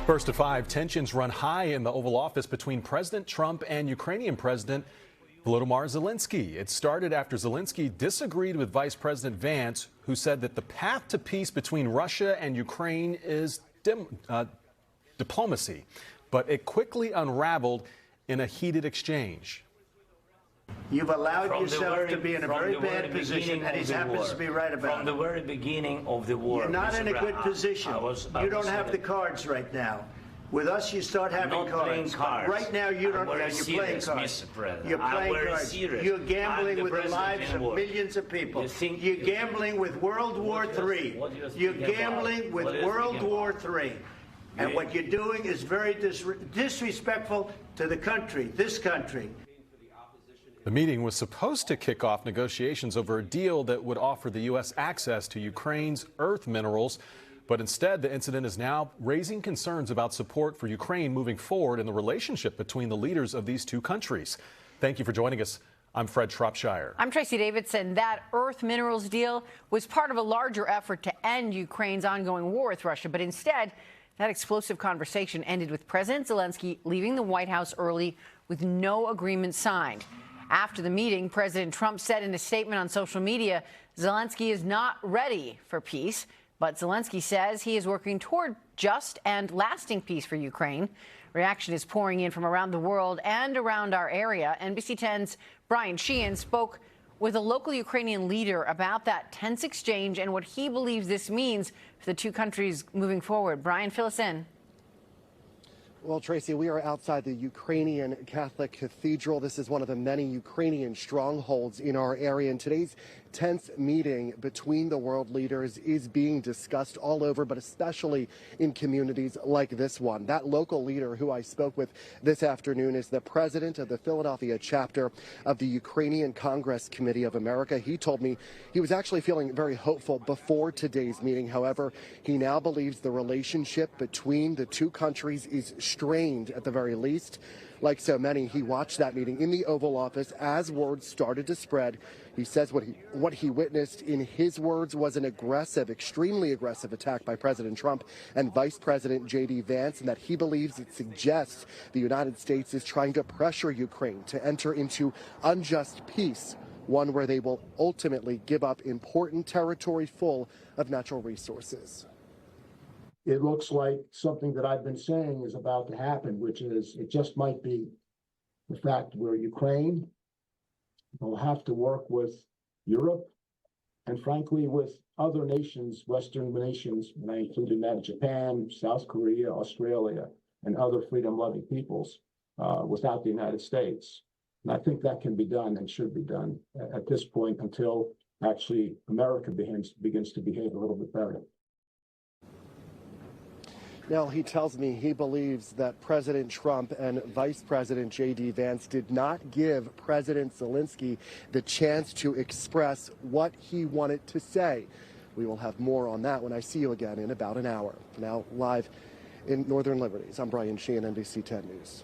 First to five, tensions run high in the Oval Office between President Trump and Ukrainian President Volodymyr Zelenskyy. It started after Zelenskyy disagreed with Vice President Vance, who said that the path to peace between Russia and Ukraine is diplomacy. But it quickly unraveled in a heated exchange. You've allowed yourself to be in a very bad position, and he happens to be right about it. From the very beginning of the war. You're not in a good position. You don't have the cards right now. With us, you start having cards. Right now, you don't. You're playing cards. You're playing cards. You're gambling with the lives of millions of people. You're gambling with World War III. You're gambling with World War III. And what you're doing is very disrespectful to the country, this country. The meeting was supposed to kick off negotiations over a deal that would offer the U.S. access to Ukraine's earth minerals. But instead, the incident is now raising concerns about support for Ukraine moving forward in the relationship between the leaders of these two countries. Thank you for joining us. I'm Fred Shropshire. I'm Tracy Davidson. That earth minerals deal was part of a larger effort to end Ukraine's ongoing war with Russia. But instead, that explosive conversation ended with President Zelenskyy leaving the White House early with no agreement signed. After the meeting, President Trump said in a statement on social media, Zelenskyy is not ready for peace. But Zelenskyy says he is working toward just and lasting peace for Ukraine. Reaction is pouring in from around the world and around our area. NBC 10's Brian Sheehan spoke with a local Ukrainian leader about that tense exchange and what he believes this means for the two countries moving forward. Brian, fill us in. Well, Tracy, we are outside the Ukrainian Catholic Cathedral. This is one of the many Ukrainian strongholds in our area. And today's tense meeting between the world leaders is being discussed all over, but especially in communities like this one. That local leader who I spoke with this afternoon is the president of the Philadelphia chapter of the Ukrainian Congress Committee of America. He told me he was actually feeling very hopeful before today's meeting. However, he now believes the relationship between the two countries is strained at the very least. Like so many, he watched that meeting in the Oval Office as words started to spread. He says what he witnessed, in his words, was an aggressive, extremely aggressive attack by President Trump and Vice President J.D. Vance, and that he believes it suggests the United States is trying to pressure Ukraine to enter into unjust peace, one where they will ultimately give up important territory full of natural resources. It looks like something that I've been saying is about to happen, which is it just might be the fact where Ukraine will have to work with Europe and, frankly, with other nations, Western nations, and I include in that Japan, South Korea, Australia, and other freedom-loving peoples without the United States. And I think that can be done and should be done at this point until actually America begins to behave a little bit better. Now, he tells me he believes that President Trump and Vice President J.D. Vance did not give President Zelenskyy the chance to express what he wanted to say. We will have more on that when I see you again in about an hour. For now, live in Northern Liberties, I'm Brian Sheehan, NBC 10 News.